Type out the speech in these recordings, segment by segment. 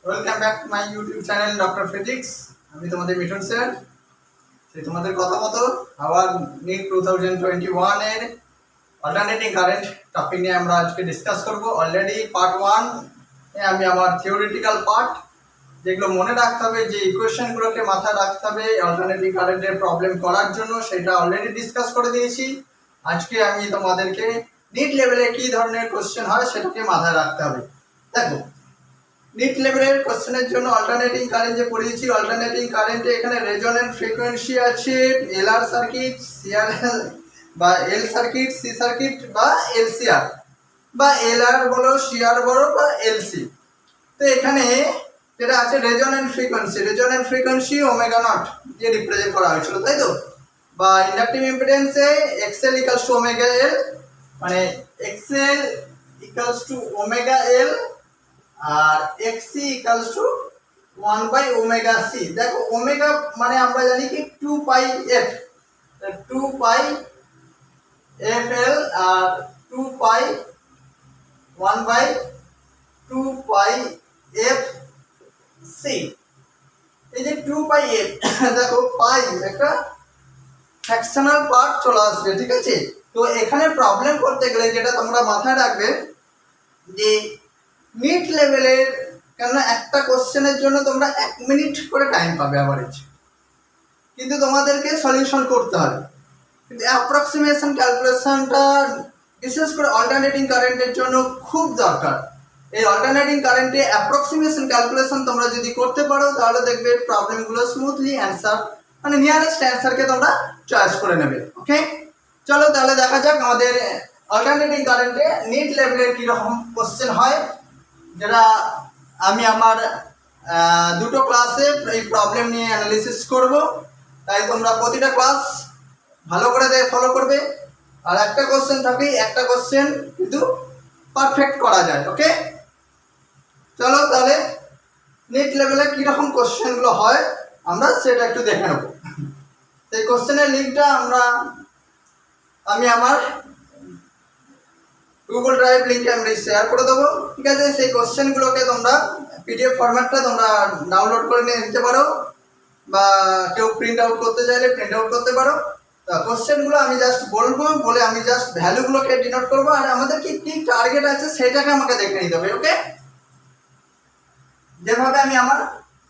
Welcome back to my YouTube channel doctor physics. আমি তোমাদের Mithun sir. তোমাদের কথা মতো আবার নিট 2021 এর অল্টারনেটিং কারেন্ট টপিক নিয়ে আমরা আজকে ডিসকাস করব। অলরেডি পার্ট 1 এ আমি আমার থিওরিটিক্যাল পার্ট যেগুলো মনে রাখতে হবে, যে ইকুয়েশনগুলোকে মাথায় রাখতে হবে অল্টারনেটিং কারেন্টের প্রবলেম করার জন্য, সেটা অলরেডি ডিসকাস করে দিয়েছি। আজকে আমি তোমাদেরকে নিট লেভেলে কী ধরনের কোশ্চেন হয় সেটাকে মাথায় রাখতে হবে। দেখো, নিট লেভেলের কোশ্চেনের জন্য অল্টারনেটিং কারেন্ট যে পড়িয়েছি, অল্টারনেটিং কারেন্টে এখানে রেজোন্যান্ট ফ্রিকোয়েন্সি আছে এলআর সার্কিট, সিআর বা এল সার্কিট, সি সার্কিট বা এলসিআর বা এলআর বলো, সিআর বলো বা এলসি। তো এখানে যেটা আছে রেজোন্যান্ট ফ্রিকোয়েন্সি ওমেগা নট দিয়ে রিপ্রেজেন্ট করা হয়েছিল, তাই তো? বা ইন্ডাকটিভ ইম্পিডেন্সে XL equals to omega L, মানে XL equals to omega L আর এক্সসি ইকালস টু 1/ωc। দেখো, ওমেগা মানে আমরা জানি কি 2πf, 2πfl আর 2π 1/2πfc। এই যে 2πf, দেখো পাই একটা ফ্র্যাকশনাল পার্ট চলে আসবে, ঠিক আছে? তো এখানে প্রবলেম করতে গেলে যেটা তোমরা মাথায় রাখবে যে মিড লেভেলের, কেননা একটা কোশ্চেনের জন্য তোমরা 1 মিনিট করে টাইম পাবে অ্যাভারেজ, কিন্তু তোমাদেরকে সলিউশন করতে হবে। কিন্তু অ্যাপ্রক্সিমেশন ক্যালকুলেশনটা বিশেষ করে অল্টারনেটিং কারেন্টের জন্য খুব দরকার। এই অল্টারনেটিং কারেন্টে অ্যাপ্রক্সিমেশন ক্যালকুলেশন তোমরা যদি করতে পারো তাহলে দেখবে প্রবলেমগুলো স্মুথলি অ্যান্সার, মানে নিয়ারেস্ট অ্যান্সারকে তোমরা চয়েস করে নেবে। ওকে, চলো তাহলে দেখা যাক আমাদের অল্টারনেটিং কারেন্টে নিট লেভেলের কীরকম কোশ্চেন হয়, যেটা আমি আমার দুটো ক্লাসে এই প্রবলেম নিয়ে অ্যানালিসিস করব। তাই তোমরা প্রতিটা ক্লাস ভালো করে ফলো করবে। আর একটা কোশ্চেন থাকলেই একটা কোশ্চেন কিন্তু পারফেক্ট করা যায়। ওকে, চলো তাহলে নিট লেভেলে কীরকম কোশ্চেনগুলো হয় আমরা সেটা একটু দেখে নেব। সেই কোশ্চেনের লিঙ্কটা আমি আমার গুগল ড্রাইভ লিঙ্কে আমি শেয়ার করে দেবো, ঠিক আছে? সেই কোশ্চেনগুলোকে তোমরা পিডিএফ ফরম্যাটটা তোমরা ডাউনলোড করে নিয়ে নিতে পারো, বা কেউ প্রিন্ট আউট করতে চাইলে প্রিন্ট আউট করতে পারো। তা কোশ্চেনগুলো আমি জাস্ট বলবো, বলে আমি জাস্ট ভ্যালুগুলোকে ডিনোট করবো, আর আমাদের কি টার্গেট আছে সেটাকে আমাকে দেখে নিতে হবে। ওকে, যেভাবে আমি আমার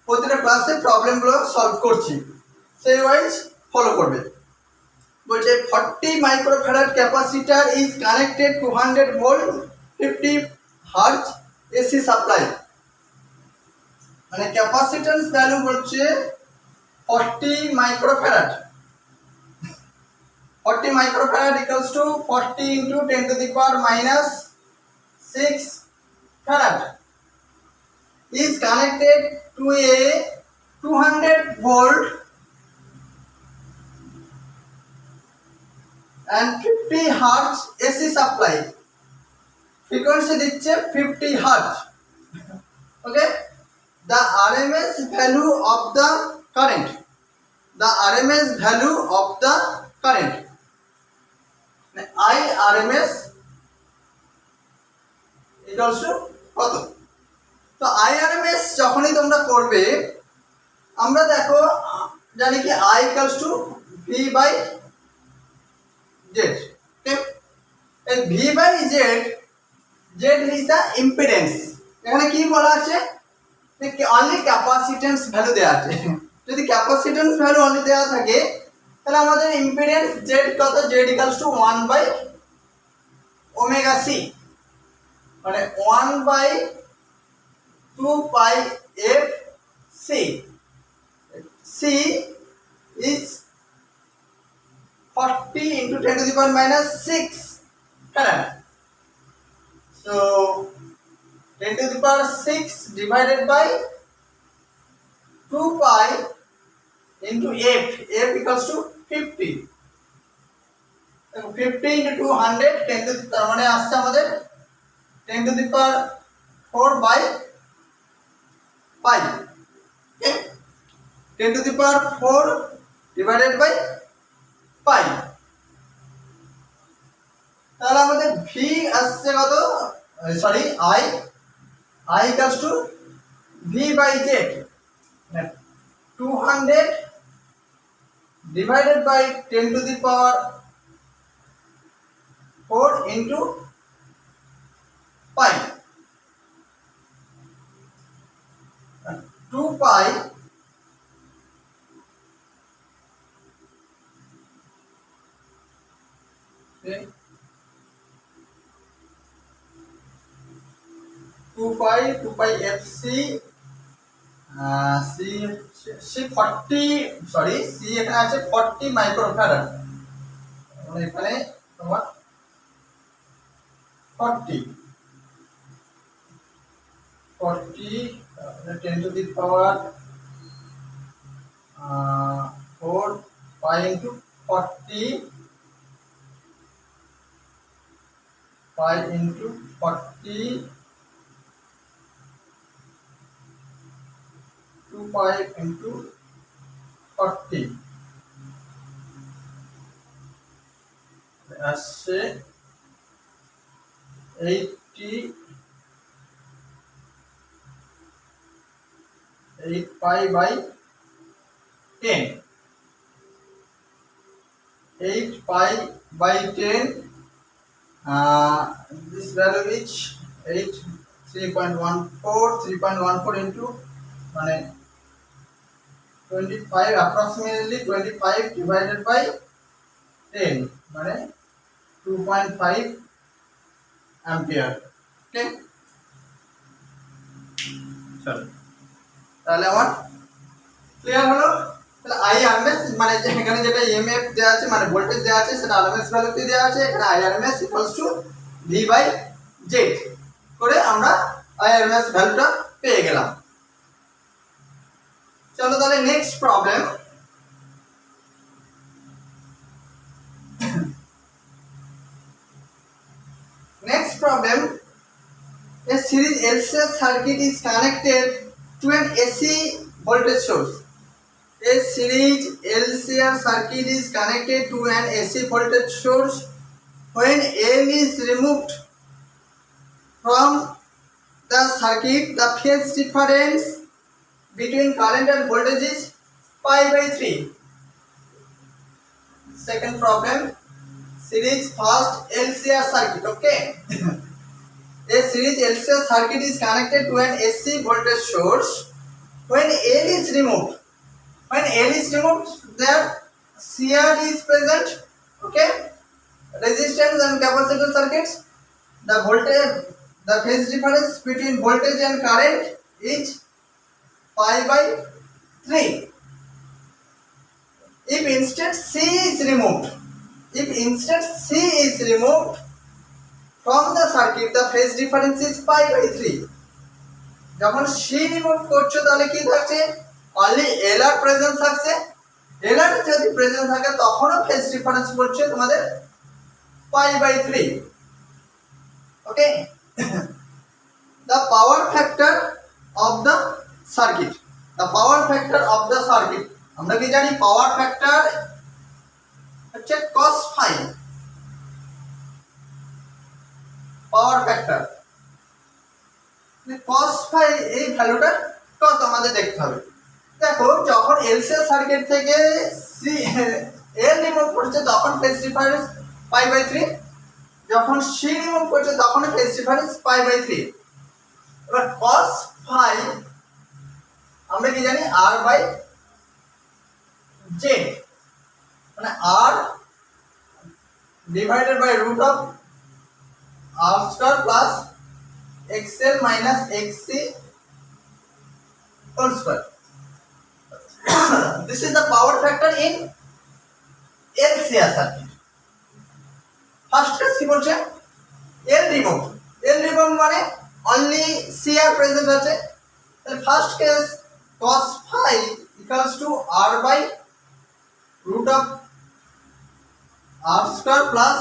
প্রতিটা ক্লাসে প্রবলেমগুলো সলভ করছি সেই ওয়াইজ ফলো করবে। বলছে 40 microfarad capacitor is connected to 100 volt 50 hertz AC supply, মানে ক্যাপাসিট্যান্স ভ্যালু বলছে 40 microfarad. 40 microfarad equals to 40 into 10 to the power minus 6 farad is connected to a 200 volt and 50 hertz AC supply. Frequency দিচ্ছে 50 hertz. Okay, the RMS value of the current, the RMS value of the current, IRMS equals to কত? তো IRMS যখনই তোমরা করবে, আমরা দেখো জানি কি I equals to V/Z। এই V/Z, Z is the impedance। এখানে কি বলা আছে? অনলি ক্যাপাসিট্যান্স ভ্যালু দেওয়া আছে। যদি ক্যাপাসিট্যান্স ভ্যালু অনলি দেওয়া থাকে তাহলে আমাদের ইম্পিডেন্স Z কত? Z equals to 1/ωc, মানে 1/2πfc। C is 40 into 10 to the power minus 6 farad. So 10 to the power 6 divided by 2pi into f, f equals to 50। 50 into 200, 10 to the তার মানে আসছে আমাদের 10 to the power 4/pi। okay, 10 to the power 4 divided by pi, তাহলে আমাদের v আসছে কত? Sorry, I equals to V by Z 200 divided by 10 to the power 4 into pi. 2 pi okay, 2 pi fc c 40 sorry c এখানে আছে 40 microfarad মানে এখানে তোমার 40 10 to the power 4 pi into 40 pi into 40 2 pi into 40 আসছে 8 pi by 10 8 pi by 10 this value is 8 3.14 into মানে 25 approximately 25 divided by 10 মানে 2.5 ampere ওকে চলো তাহলে আমার ক্লিয়ার হলো তাহলে আইআরএমএস মানে এখানে যেটা ইএমএফ দেওয়া আছে মানে ভোল্টেজ দেওয়া আছে সেটা আরএমএস ভ্যালুতে দেওয়া আছে এখানে IRMS equals to V by Z করে আমরা আইআরএমএস ভ্যালুটা পেয়ে গেলাম চলো তাহলে next problem next problem a series LCR circuit is connected to an AC voltage source a series LCR circuit is connected to an AC voltage source when L is removed from the circuit the phase difference between current and voltage is pi by 3 second problem series first LCR circuit okay a series LCR circuit is connected to an AC voltage source when L is removed there CR is present okay resistance and capacitor circuits the phase difference between voltage and current is pi by 3 if instead C is removed from the circuit the phase difference is pi by 3 যখন C remove করছো তাহলে কি থাকছে only LR presence থাকছে LR যদি presence থাকে তখনও phase difference পড়ছে তোমাদের pi by 3 okay the power factor of the circuit আমরা কি জানি পাওয়ার ফ্যাক্টর হচ্ছে cos phi power factor cos phi এই ভ্যালুটা কত আমাদের দেখতে হবে দেখো যখন এলসিআর সার্কিট থেকে এল রিমুভ করছে তখন ফেজ ডিফারেন্স পাই বাই 3 যখন সি রিমুভ করছে তখন ফেজ ডিফারেন্স পাই বাই 3 এবার cos phi আমরা কি জানি r বাই z মানে r divided by root of r square plus xl minus xc whole square this is the power factor in LCR circuit first case কি বলছে L remove মানে only CR present আছে তাহলে first case cos phi equals to r by root of r square plus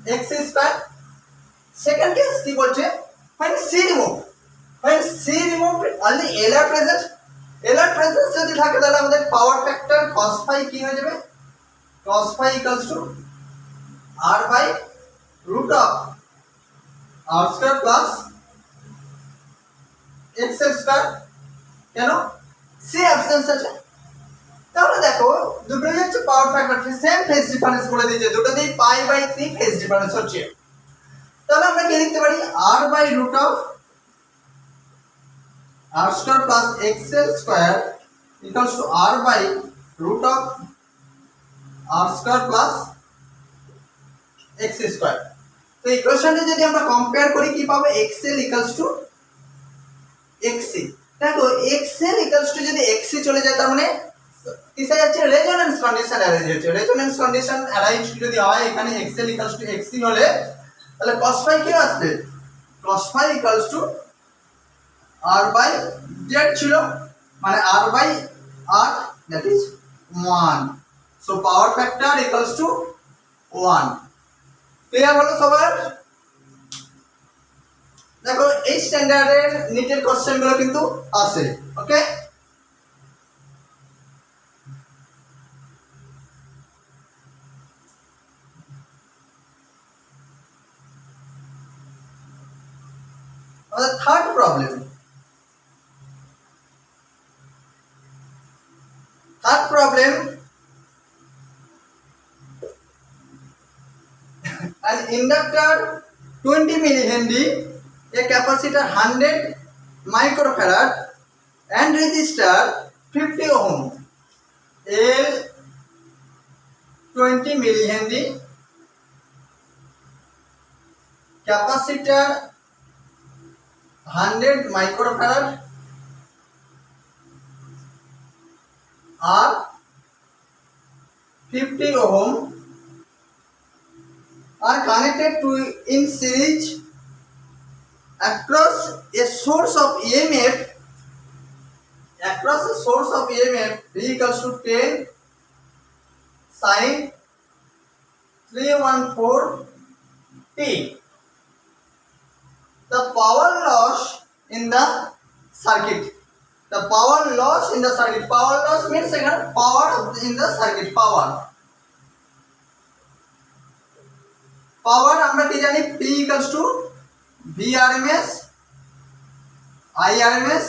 x square second case কি বলছে when C removed only LR present যদি থাকে তাহলে আমাদের পাওয়ার ফ্যাক্টর cos phi কি হয়ে যাবে cos phi equals to r by root of r square plus XL square, কেন সি অ্যাবসেন্স আছে। তাহলে দেখো দুটোই হচ্ছে power factor, same phase difference বলে দিয়েছে, দুটোতেই পাই বাই 3 ফেজ ডিফারেন্স হচ্ছে। তাহলে আমরা কি লিখতে পারি, r by root of r square plus xl square equals to r by root of r square plus x square. তো ইকুয়েশনটা যদি আমরা কম্পেয়ার করি কি পাবো, xl ইকুয়ালস টু xc। দেখো xl ইকুয়ালস টু যদি xc চলে যায় তার মানে কিসে যাচ্ছে, রেজোন্যান্স কন্ডিশন অ্যারাইজ হচ্ছে। রেজোন্যান্স কন্ডিশন অ্যারাইজ যদি হয় এখানে xl ইকুয়ালস টু xc হলে তাহলে cos phi কি আসবে, cos phi equals to r by z ছিল, মানে r by r that is 1। So power factor equals to 1। Clear হলো সবার? দেখো এই স্ট্যান্ডার্ডের নিটের কোশ্চেনগুলো কিন্তু আসে, ওকে। আমাদের third problem, an inductor 20 millihenry, a capacitor 100 microfarad and resistor 50 ohm, L 20 millihenry, capacitor 100 microfarad are 50 ohm are connected to in series across a source of EMF V equals to 10 sin 314 t. The power loss in the circuit. Power loss means again power in the circuit. Power আমরা কি জানি, P equals to VRMS IRMS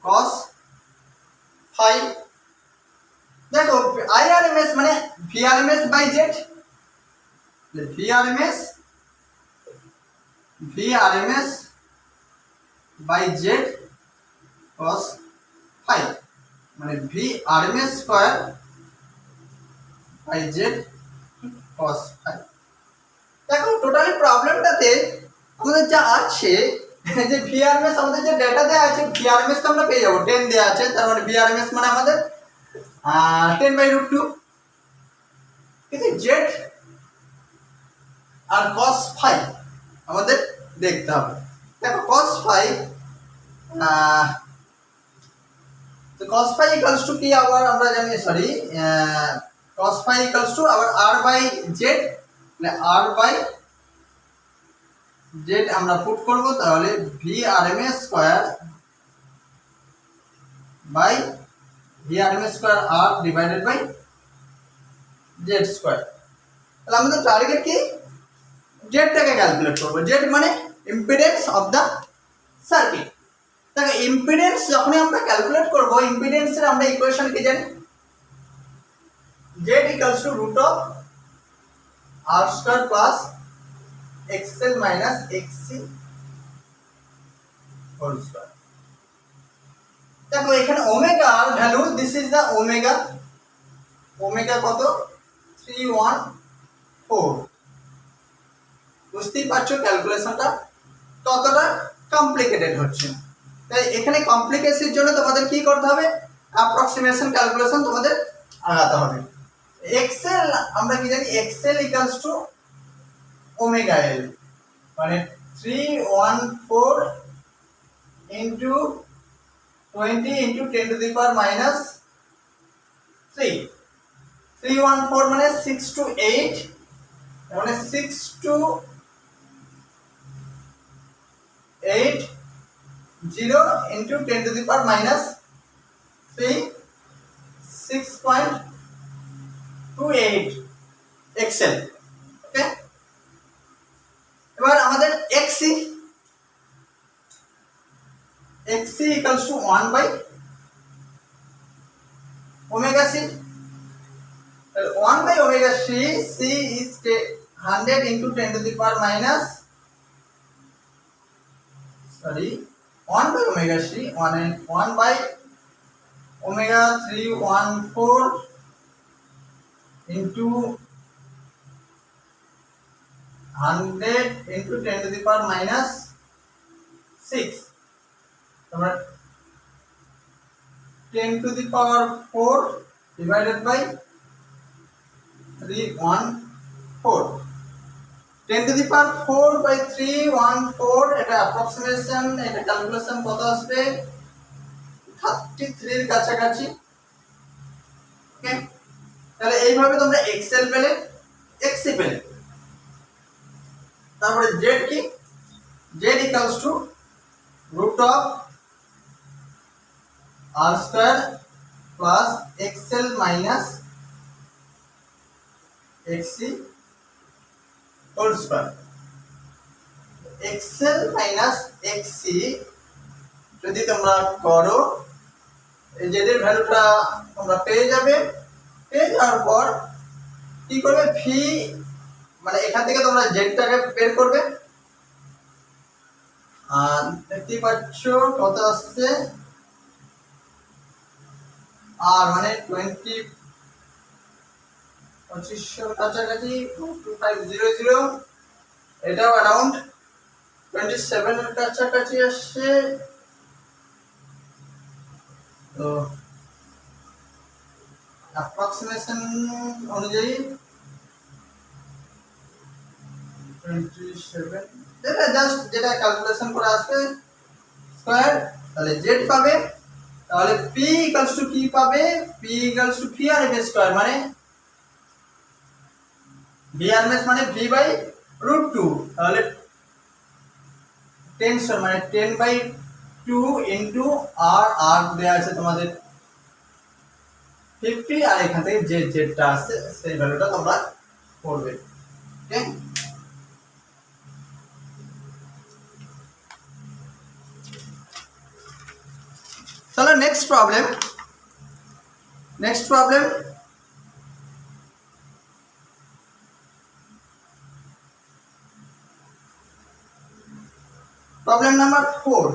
cos phi। দেখো IRMS মানে VRMS by Z, VRMS by Z cos phi মানে VRMS square by Z cos phi। দেখো totally প্রবলেমটাতে আমাদের যা আছে যে VRMS আমাদের যে ডেটা দেয়া আছে, VRMS তো আমরা পেয়ে যাব, 10 দেয়া আছে, তার মানে VRMS মানে আমাদের 10/√2, কিন্তু Z আর cos phi আমাদের দেখতে হবে। দেখো cos phi তো cos phi equals to কি, আবার আমরা জানি, sorry, cos phi equals to আবার r by z, মানে r by z আমরা পুট করব, তাহলে VRMS square by VRMS square r divided by z square. তাহলে আমাদের টার্গেট কি, z টাকে ক্যালকুলেট করব। z মানে ইম্পিডেন্স অফ দা সার্কিট। দেখো ইম্পিডেন্স যখনই আমরা ক্যালকুলেট করব, ইম্পিডেন্সের আমরা ইকুয়েশন কি জানি, z equals to root of r square plus xl minus xc whole square। দেখো এখানে ওমেগা আর value, this is the omega, omega কত 314। বুঝতেই পারছো ক্যালকুলেশনটা কতটা কমপ্লিকেটেড হচ্ছে। তাই এখানে কমপ্লিকেশনের জন্য তোমাদের কি করতে হবে, অ্যাপ্রক্সিমেশন ক্যালকুলেশন তোমাদের আগাতে হবে। xl আমরা কি জানি, xl equals to omega l, মানে 314 into 20 into 10 to the power minus 3। 314 মানে 6 to 8, মানে 6 to 8 0 into 10 to the power minus 3, 6.28 XL, ওকে। এবার আমাদের XC xc equals to 1 by omega c. 1 by omega c, c is 100 into 10 to the power minus, 1 by omega c, 1 by omega 314 into 100 into 10 to the power minus 6. 10 to the power 4 divided by 314. 10 to the power 4 by 314, এটা approximation, এটা calculation কত আসবে? 33 এর কাছাকাছি। ওকে, তাহলে এইভাবে তোমরা Excel পেলে, এক্সি পেলে। তারপরে জেড কি? Z equals to root of R square plus XL minus XC whole square. XL minus XC যদি তোমরা করো, এই জেড এর ভ্যালুটা তোমরা পেয়ে যাবে। পেয়ে যাওয়ার পর কি করবে? ভি, মানে এখান থেকে তোমরা জেডটাকে বের করবে। আর দেখতে পাচ্ছ কত আসছে, আর মানে 2500 কাছাকাছি, 2500। এটাও অ্যারাউন্ড 27 এর কাছাকাছি আসছে। তো অ্যাপ্রক্সিমেশন অনুযায়ী 27, যেটা জাস্ট যেটা ক্যালকুলেশন করে আসবে স্কয়ার, তাহলে জেড পাবে। তাহলে p ইকুয়ালস টু কি পাবে? p equals to vrms square, মানে vrms মানে v বাই রুট 2। তাহলে 10 মানে 10 বাই 2 ইনটু আর দেয়া আছে তোমাদের 50, আর এখান থেকে যে জেডটা আছে সেই ভ্যালুটা তোমরা করবে। ওকে, চলো next problem. Problem number 4।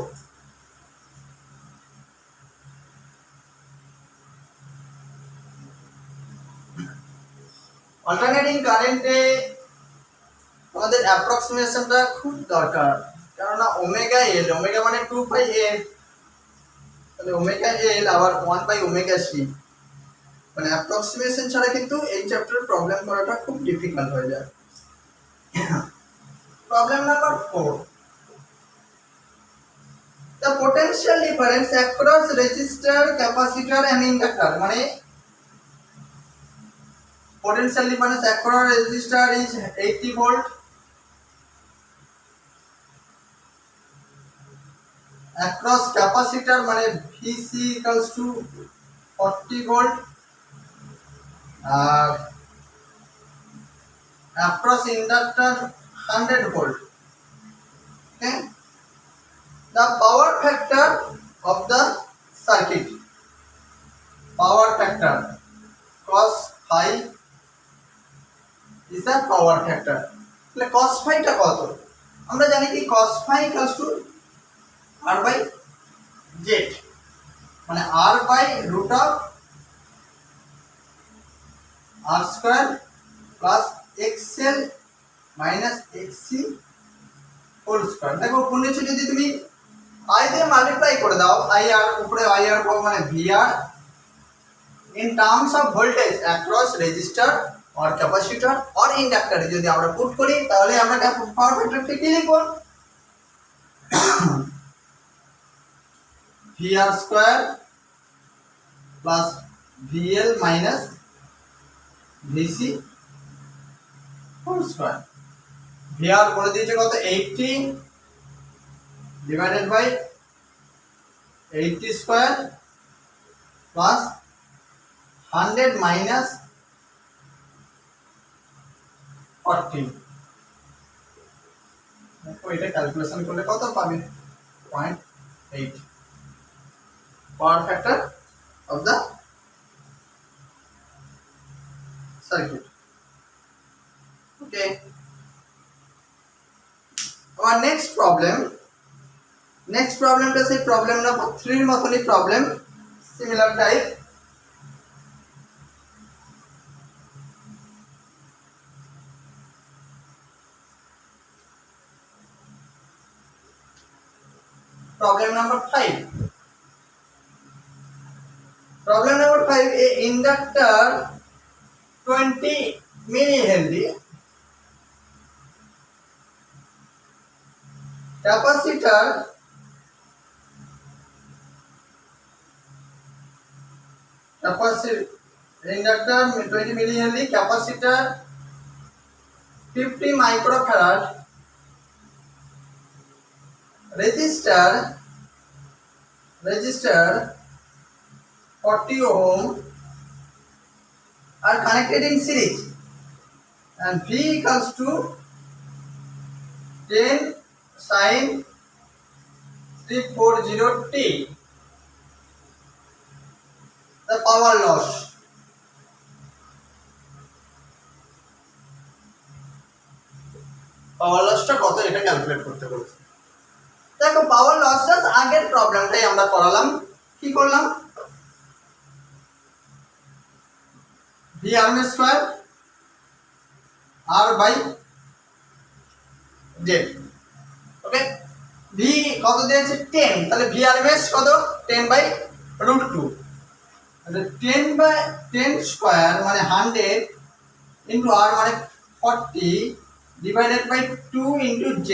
Alternating কারেন্টে আমাদের অ্যাপ্রক্সিমেশনটা খুব দরকার, কারণ ওমেগা এল, ওমেগা মানে 2 বাই এল, তাহলে ওমেগা এল আবার 1 বাই ওমেগা সি, মানে অ্যাপ্রক্সিমেশন ছাড়া কিন্তু এই চ্যাপ্টারের প্রবলেম করাটা খুব ডিফিকাল্ট হয়ে যায়। Problem number 4, the potential difference across resistor, capacitor and inductor, মানে potential difference across resistor is 80 volt, across capacitor মানে VC equals to 40 volt, আর across inductor 100 volt. Okay, the power factor of the circuit, power factor cos phi is the power factor. তাহলে cos phi টা কত? আমরা জানি কি cos phi equals to r by z, মানে r by root of r square plus xl minus xc whole square। দেখো উপর নিচে যদি তুমি i দিয়ে মাল্টিপ্লাই করে দাও, i r উপরে i r পাবো মানে vr in terms of voltage across resistor or capacitor or inductor যদি আমরা পুট করি, তাহলে আমরা পাওয়ার ফ্যাক্টরটা কি লিখব? vr square plus vl minus vc whole square। vr বলে দিয়েছে কত? 80 divided by 80 square plus 100 minus 40। দেখো এটা ক্যালকুলেশন করলে কত পাবে? 0.8। power factor of the circuit. Okay. Our next problem টা সেই প্রবলেম নাম্বার 3 এর মতনই problem, similar type. Problem number 5. Problem number 5. A inductor 20 millihenry, capacitor inductor 20 millihenry, capacitor 50 microfarad, resistor 40 ohm are connected in series, and V equals to 10 sin 340t. The power loss. পাওয়ার লসটা কত এটা calculate করতে বলেছে। দেখো power loss just আগের প্রবলেমটাই আমরা করালাম। কি করলাম? V RMS square R by Z। Okay, V কত দিয়েছে 10, তাহলে V RMS কত 10 বাই √2, তাহলে 10 স্কয়ার মানে 100 ইনটু R মানে 40 ডিভাইডেড বাই 2 ইনটু Z।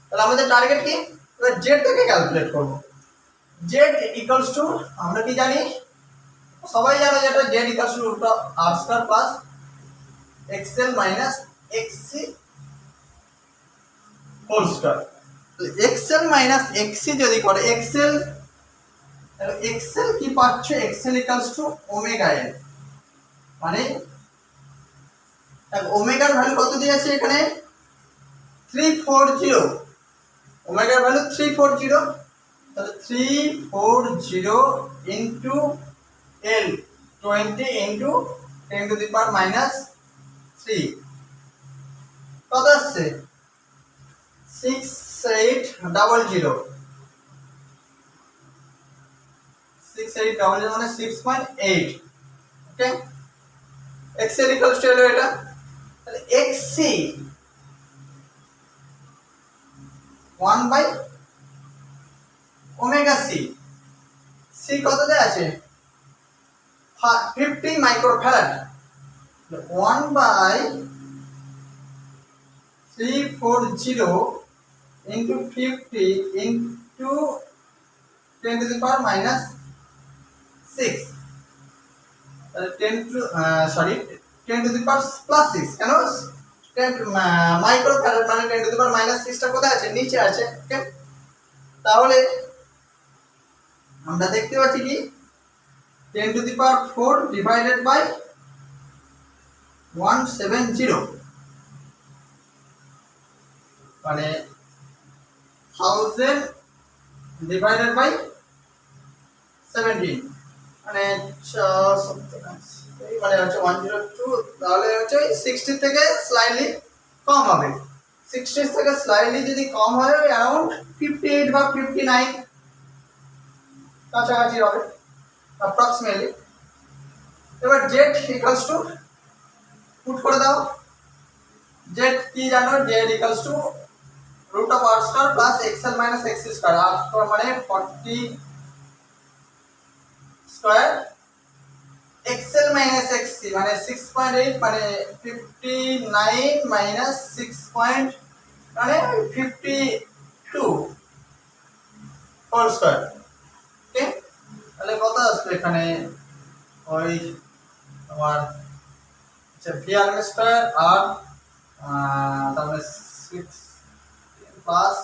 তাহলে আমাদের টার্গেট কি? এবার Z টাকে ক্যালকুলেট করব। Z ইকুয়ালস টু, আমরা কি জানি, সবাই জানো যেটা Z equals to √R² plus XL minus XC whole square. XL minus XC যদি করে XL কি পাচ্ছ, XL equals to omega L, মানে ওমেগার ভ্যালু কত দিয়েছে এখানে 340, ওমেগার ভ্যালু 340, তাহলে 340 into L 20 into 10 to the power minus 3 কত আসছে 6800 মানে 6.8। ওকে, XL ইকুয়ালস টু এটা, তাহলে XC 1 by omega C। C কত দেয়া আছে 50 microfarad, 1 by 340 into 50 into 10 to the power minus 6, তাহলে 10 টু দি পাওয়ার প্লাস 6, কেন 10 মাইক্রোফ্যারাড মানে 10 টু দি পাওয়ার মাইনাস 6 টা কোথায় আছে, নিচে আছে। ওকে, তাহলে আমরা দেখতে পাচ্ছি কি 10 to the power 4 divided by 170, মানে 1000 ডিভাইডেড বাই 17, মানে মানে হচ্ছে 102, তাহলে হচ্ছে 60 থেকে স্লাইটলি কম হবে। 60 থেকে স্লাইটলি যদি কম হয় অ্যারাউন্ড 58 বা 59 কাছাকাছি হবে অ্যাপ্রক্সিমেটলি। এবার Z ইকুয়ালস টু পুট করে দাও। Z কি জানো, Z equals to √R² plus XL minus XC square. R² মানে 40 স্কয়ার, XL মাইনাস XC মানে 6.8 মানে 59 মাইনাস 6 মানে 52 হোল স্কয়ার। ওকে, তাহলে কত আসবে এখানে, ওই তোমার V RMS স্কয়ার আর তারপরে 6 প্লাস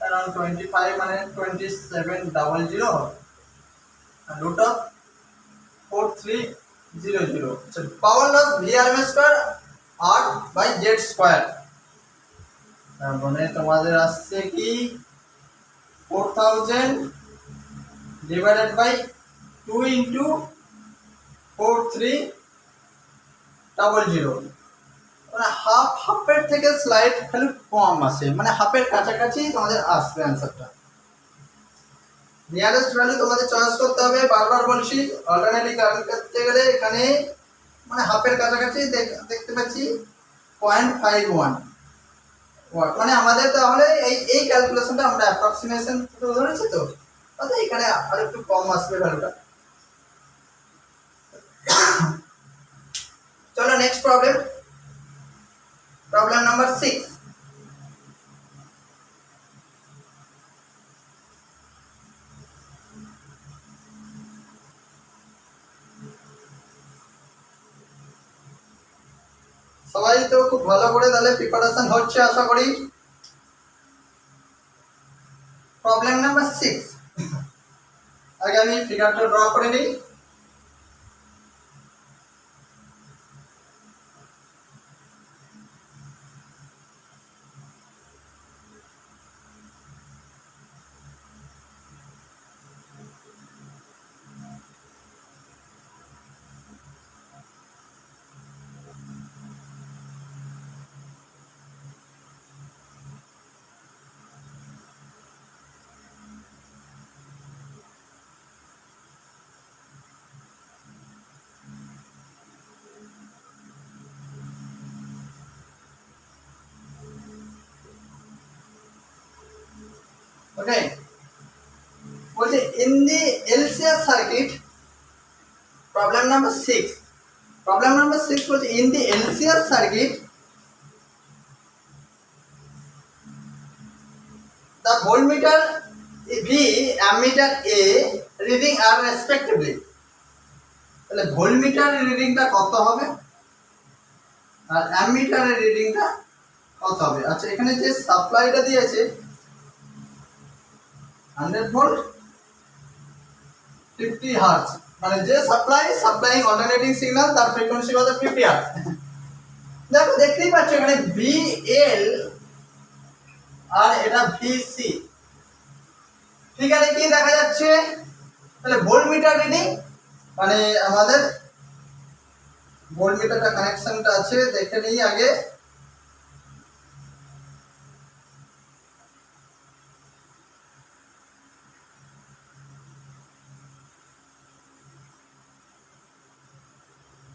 अराउंड 25 মানে 2700 root of 4300। so power loss V RMS square R by Z square, তার মানে তোমাদের আসছে কি 4000 ডিভাইডেড বাই 2 ইন্টু 4300, মানে হাফের থেকে স্লাইড ভ্যালু কম আসে, মানে হাফের কাছাকাছি তোমাদের আসবে অ্যান্সারটা। নিয়ারেস্ট ভ্যালু তোমাদের চয়েস করতে হবে, বারবার বলছি অল্টারনেটিভ কারেন্ট করতে গেলে এখানে মানে হাফের কাছাকাছি দেখতে পাচ্ছি 0.51 ওয়াট, মানে আমাদের তাহলে এই ক্যালকুলেশনটা আমরা অ্যাপ্রক্সিমেশন ধরেছি, তো তাহলে এখানে আর একটু কম আসবে ভ্যালুটা। চলো নেক্সট প্রবলেম, প্রবলেম নাম্বার 6। সবাই তো খুব ভালো করে তাহলে প্রিপারেশন হচ্ছে আশা করি। প্রবলেম নাম্বার 6, আগে আমি ফিগারটা ড্র করে নিই। ওকে, বলছে in the LCR circuit, problem number 6, problem number 6 বলছে in the LCR circuit the voltmeter V, ammeter A reading are respectively, তাহলে ভোল্টমিটারের রিডিংটা কত হবে আর অ্যামিটারের রিডিংটা কত হবে। আচ্ছা, এখানে যে সাপ্লাইটা দিয়েছে 100 ভোল্ট 50 হার্জ, মানে যে সাপ্লাইং অল্টারনেটিং সিগন্যাল তার ফ্রিকোয়েন্সি কত 50 হার্জ। দেখো দেখতেই পাচ্ছ এখানে VL আর এটা VC, ঠিক আছে, কি দেখা যাচ্ছে তাহলে ভোল্টমিটার রিডিং, মানে আমাদের ভোল্টমিটারটা কানেকশনটা আছে দেখে নিই আগে।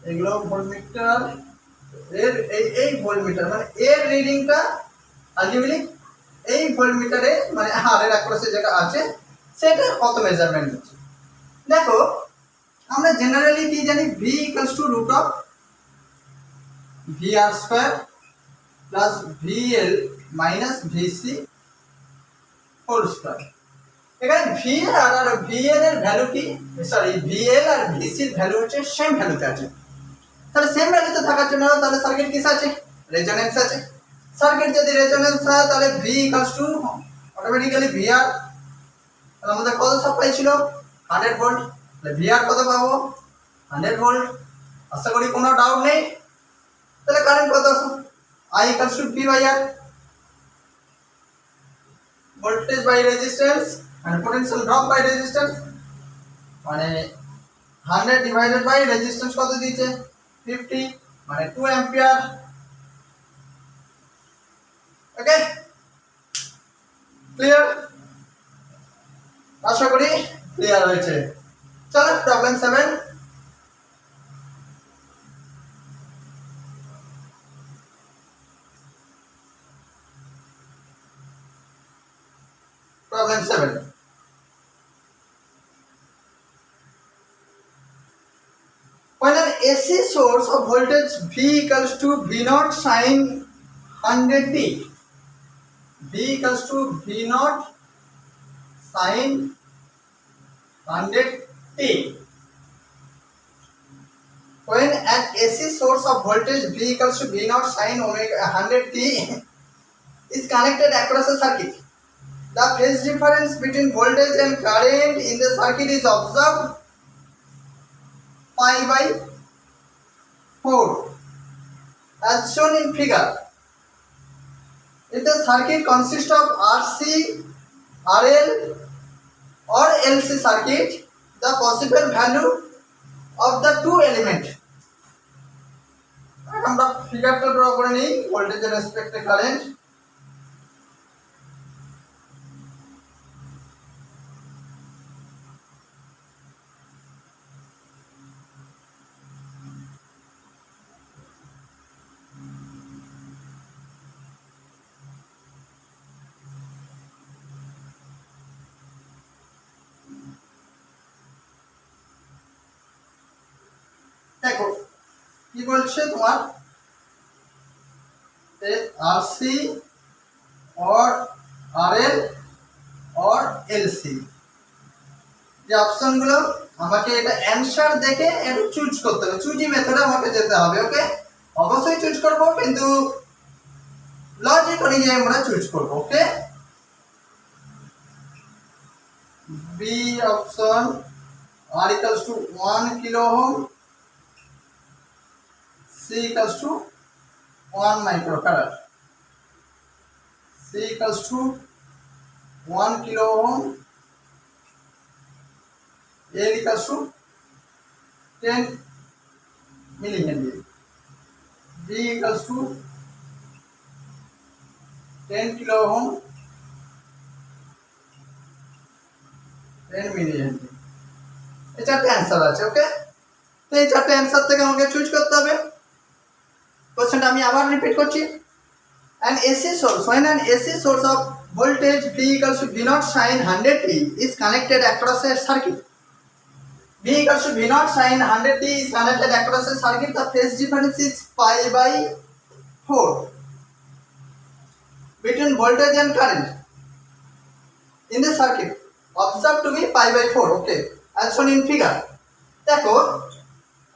এগুলো ভোল্টমিটার এর এই ভোল্টমিটার, মানে এর রিডিংটা আলটিমেটলি এই ভোল্টমিটারে মানে হারের অ্যাক্রসে যেটা আছে সেটা কত মেজারমেন্ট হচ্ছে। দেখো আমরা জেনারেলি কি জানি, V equals to root of VR square plus VL minus VC whole square. এখানে VR আর VL এর ভ্যালু কি, সরি VL আর VC এর ভ্যালু হচ্ছে সেম ভ্যালুতে আছে, তাহলে সেম ভ্যালুতে থাকার জন্য তাহলে সার্কিট কিস আছে, রেজোনেন্স আছে। সার্কিট যদি রেজোনেন্স হয় তাহলে V equals to automatically VR, তাহলে আমাদের কত সাপ্লাই ছিল 100 ভোল্ট, তাহলে VR কত পাবো 100 ভোল্ট, আশা করি কোনো ডাউট নেই। তাহলে কারেন্ট কত আছে I equals to P by R, voltage by resistance and potential drop by resistance, মানে 100 ডিভাইডেড বাই রেজিস্ট্যান্স কত দিয়েছে 50, মানে 2 অ্যাম্পিয়ার। ওকে, ক্লিয়ার, আশা করি ক্লিয়ার হয়েছে। চলো problem 7, problem 7, when an AC source of voltage V equals to V0 sin 100t, V equals to V0 sin 100t, when an AC source of voltage V equals to V0 sin omega 100t is connected across a circuit, the phase difference between voltage and current in the circuit is observed pi by 4 as shown in figure. If the circuit consists of RC, RL or LC circuit the possible value of the two element. আমরা ফিগারটা draw করে নিই ভোল্টেজের রেসপেক্টে current. দেখো কি বলছে তোমার RC और RL और LC যে অপশনগুলো আমাকে এটা অ্যানসার দেখে একটু চুজ করতে হবে, চুজি মেথডে আমাকে যেতে হবে। ওকে, অবশ্যই চুজ করব কিন্তু লজিক অনুযায়ী আমরা চুজ করব। Okay, B option R equals to 1 kilo ohm, C equals to 1 microfarad, C equals to 1 kilo ohm, L equals to 10 millihenry, B equals to 10 kilo ohm, 10 millihenry। এই চারটে অ্যান্সার আছে। ওকে, তো এই চারটে অ্যান্সার থেকে আমাকে চুজ করতে হবে। কোশ্চেনটা আমি আবার রিপিট করছি। An AC source, when an AC source of voltage V equals to V naught sin 100t is connected across a circuit, V equals to V naught sin 100t is connected across a circuit, the phase difference is pi by 4 between voltage and current in the circuit observed to be pi by 4, okay, as shown in figure। দেখো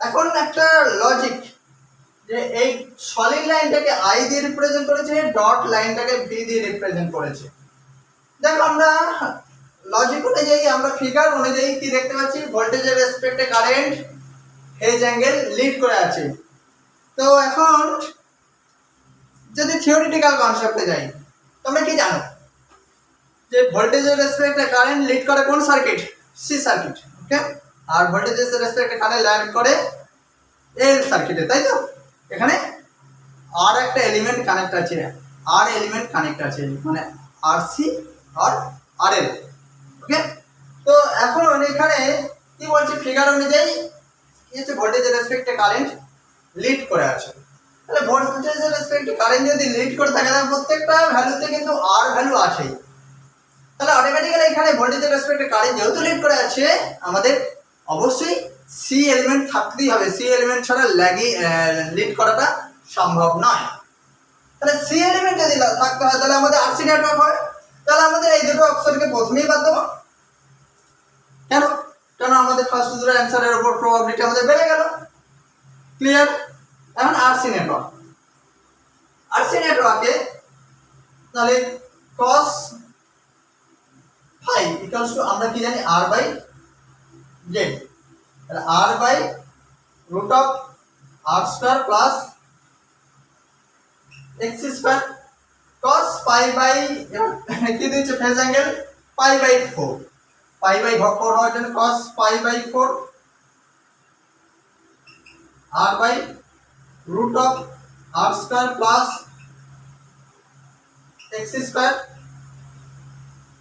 এখন একটা logic যে এই solid লাইনটাকে I দিয়ে represent করেছে, dot লাইনটাকে V দিয়ে represent করেছে। দেখো আমরা লজিক অনুযায়ী আমরা ফিগার অনুযায়ী কি দেখতে পাচ্ছি, ভোল্টেজের রেসপেক্টে কারেন্ট ফেজ অ্যাঙ্গেল লিড করে আছে। তো এখন যদি থিওরিটিক্যাল কনসেপ্টে যাই, তোমরা কি জানো যে ভোল্টেজের রেসপেক্টে কারেন্ট লিড করে কোন সার্কিট, সি সার্কিট। ওকে, আর ভোল্টেজের রেসপেক্টে কারেন্ট লিড করে এল সার্কিটে, তাই তো। এখানে আর একটা এলিমেন্ট কানেক্ট আছে, আর এলিমেন্ট কানেক্ট আছে মানে RC আর RL। ওকে, তো এখন এখানে কি বলছে ফিগার অনুযায়ী কি হচ্ছে, ভোল্টেজের রেসপেক্টে কারেন্ট লিড করে আছে। তাহলে ভোল্টেজের রেসপেক্টে কারেন্ট যদি লিড করে থাকে তাহলে প্রত্যেকটা ভ্যালুতে কিন্তু আর ভ্যালু আছেই। তাহলে অটোমেটিক্যালি এখানে ভোল্টেজের রেসপেক্টে কারেন্ট যেহেতু লিড করে আছে, আমাদের অবশ্যই সি এলিমেন্ট থাকতেই হবে। সি এলিমেন্ট ছাড়া লিড করাটা সম্ভব নয়। তাহলে সি এলিমেন্ট যদি থাকতে হয় তাহলে আমাদের RC নেটওয়ার্ক হয়। তাহলে আমাদের এই দুটো অপশনকে প্রথমেই বাদ দেবো। কেন? কারণ আমাদের ফার্স্ট দুটো অ্যান্সারের উপর প্রবাবিলিটি আমাদের বেড়ে গেল। ক্লিয়ার? এখন RC নেটওয়ার্কে তাহলে cos phi equals to আমরা কি জানি R by Z, তাহলে R by root of R square plus X square cos pi by কি দিচ্ছে phase angle pi by 4, pi by 4 হওয়ার জন্য cos pi by 4 R by root of R square plus X square,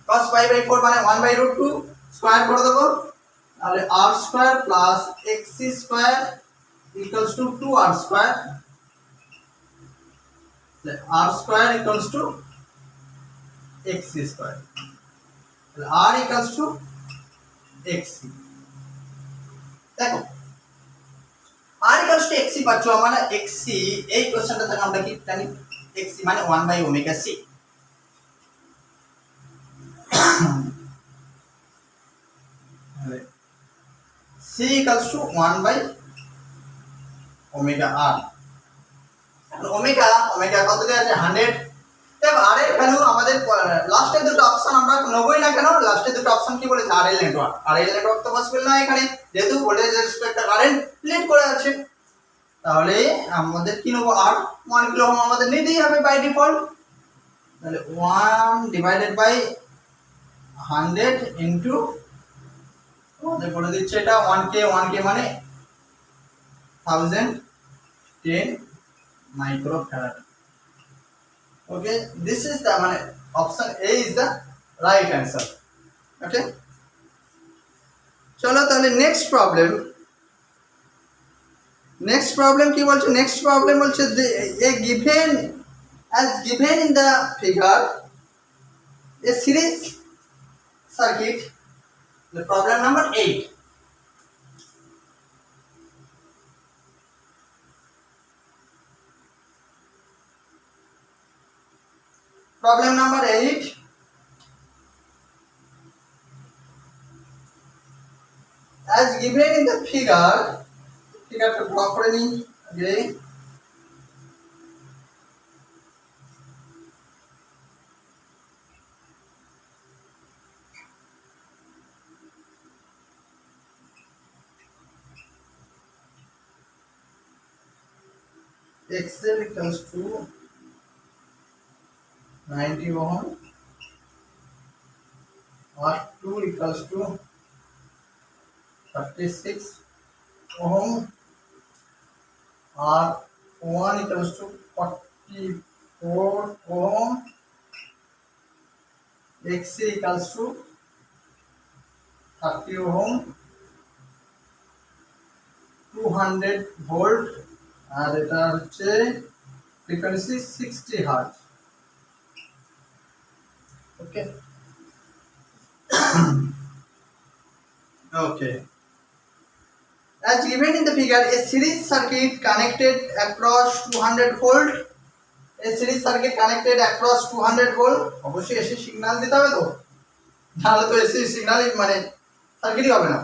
cos pi by 4 মানে 1 by root 2 square করে দেবো, তাহলে R square plus X square equals to 2R square, R square equals to X square, R equals to X। দেখো R equals to XC পাচ্ছ আমরা, XC এই কোশ্চেনটা থেকে আমরা কি জানি, XC মানে 1 by omega C। C equals to 1 by omega R। Omega কত দেওয়া আছে 100। দেখো আর এর ভ্যালু আমাদের লাস্টের দুটো অপশন আমরা নেবই না কেন, লাস্টের দুটো অপশন কি বলেছে RL নেটওয়ার্ক তো পসিবল না এখানে, যেহেতু ভোল্টেজ রেসপেক্টে কারেন্ট লিড করে আছে। তাহলে আমাদের কি নেব, R 1 কিলো ওহম আমাদের নিতেই হবে বাই ডিফল্ট। তাহলে 1 ডিভাইডেড বাই 100 ইনটু তোমাদের বলে দিচ্ছে এটা 1K মানে 1010 microfarad. Okay, this is the মানে option A is the right answer. Okay, চলো তাহলে নেক্সট প্রবলেম। নেক্সট প্রবলেম কি বলছে? নেক্সট প্রবলেম বলছে a given as given in the figure a series circuit, the problem number 8. Problem number 8, as given in the figure to draw করে নি আগে। XL equals to 90 ohm, R2 equals to 36 ohm, R1 equals to 44 ohm, XC equals to 30 ohm, 200 volt, আর এটা হচ্ছে frequency 60 hertz. Okay okay, as given in the figure, a series circuit connected across 200 volt, a series circuit connected across 200 volt, অবশ্যই AC signal দিতে হবে তো, তাহলে তো AC signal মানে সার্কিটই হবে না।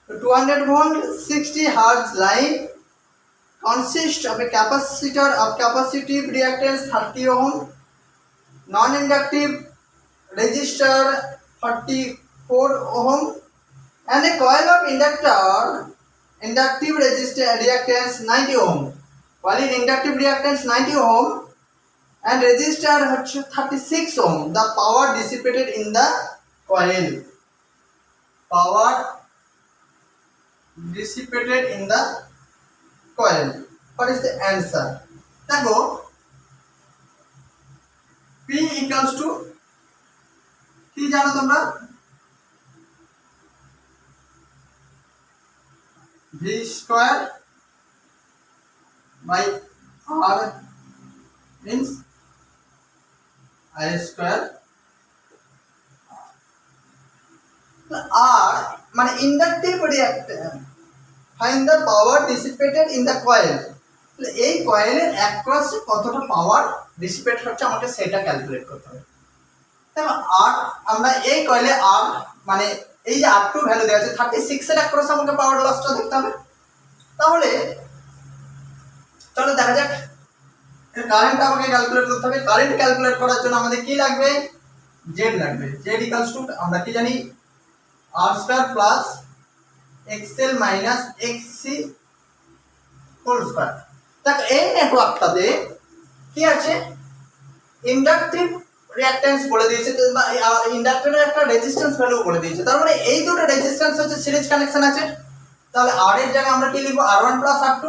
200 volt 60 hertz line consists of a capacitor of capacitive reactance 30 ohm, non-inductive resistor 44 ohm, and a coil of inductive reactance 90 ohm. Coil in inductive reactance 90 ohm and resistor 36 ohm. The power dissipated in the coil. Power dissipated in the coil. What is the answer? দেখো P equals to কি জানো তোমরা? V square by R means I square. R মানে inductive reactance, find the power dissipated in the coil. এই কয়েলের across কতটা পাওয়ার dissipate হচ্ছে আমাকে সেটা ক্যালকুলেট করতে হবে। দেখো আর আমরা এই কয়েলে আর মানে এই যে R2 ভ্যালু দেওয়া আছে 36 এর অ্যাক্রস আমাকে পাওয়ার লসটা দেখতে হবে। তাহলে চলো দেখা যাক কারেন্ট আমাকে ক্যালকুলেট করতে হবে। কারেন্ট ক্যালকুলেট করার জন্য আমাদের কি লাগবে? জেড লাগবে। জেড ইকুয়ালস টু আমরা কি জানি আর square plus XL minus XC whole square. দেখো এই নেটওয়ার্কটাতে কি আছে? ইন্ডাকটিভ রিঅ্যাকট্যান্স বলে দিয়েছে, ইন্ডাক্টরের একটা রেজিস্ট্যান্স ভ্যালু বলে দিয়েছে। তার মানে এই দুটো রেজিস্ট্যান্স হচ্ছে সিরিজ কানেকশন আছে। তাহলে আর এর জায়গায় আমরা কি লিখব? R1 plus R2।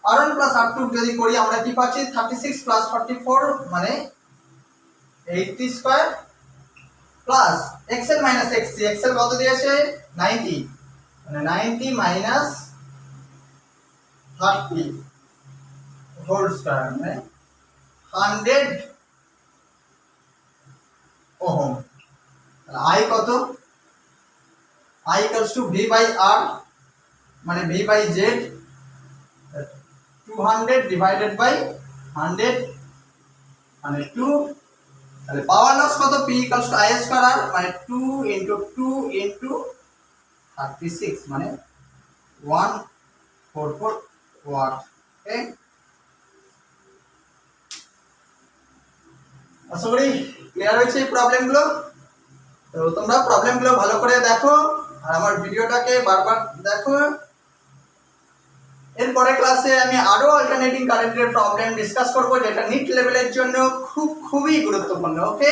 R1 plus R2 যদি করি আমরা কি পাচ্ছি? 36 প্লাস 44 মানে 80 square plus XL minus XC। XL কত দিয়েছে? 90, মানে 90 মাইনাস 30 হোল স্কয়ার মানে 100 ওহম। I কত? I equals to V by R মানে V by Z, 200 divided by 100 মানে 2। তাহলে পাওয়ার লস কত? P equals to I square R মানে 2 into 2 into 36 মানে 144 ওয়াট। ওকে, আশা করি ক্লিয়ার হয়েছে এই প্রবলেমগুলো। তো তোমরা প্রবলেমগুলো ভালো করে দেখো আর আমার ভিডিওটাকে বারবার দেখো। এরপরে ক্লাসে আমি আরো অল্টারনেটিং কারেন্টের প্রবলেম ডিসকাস করব, যেটা নিট লেভেলের জন্য খুবই গুরুত্বপূর্ণ। ওকে।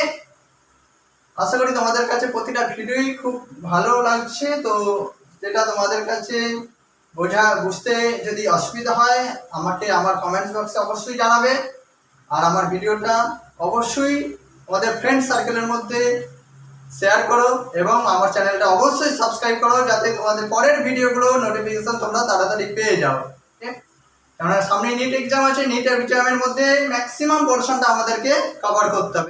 আশা করি তোমাদের কাছে প্রতিটা ভিডিওই খুব ভালো লাগছে। তো যেটা তোমাদের কাছে বুঝতে যদি অসুবিধা হয় আমাকে আমার কমেন্টস বক্সে অবশ্যই জানাবে। আর আমার ভিডিওটা অবশ্যই তোমাদের ফ্রেন্ড সার্কেলের মধ্যে শেয়ার করো এবং আমার চ্যানেলটা অবশ্যই সাবস্ক্রাইব করো, যাতে তোমাদের পরের ভিডিওগুলো নোটিফিকেশন তোমরা তাড়াতাড়ি পেয়ে যাও। কেননা সামনে নিট এক্সাম আছে, নিট এক্সামের মধ্যে ম্যাক্সিমাম পোর্শনটা আমাদেরকে কভার করতে হবে।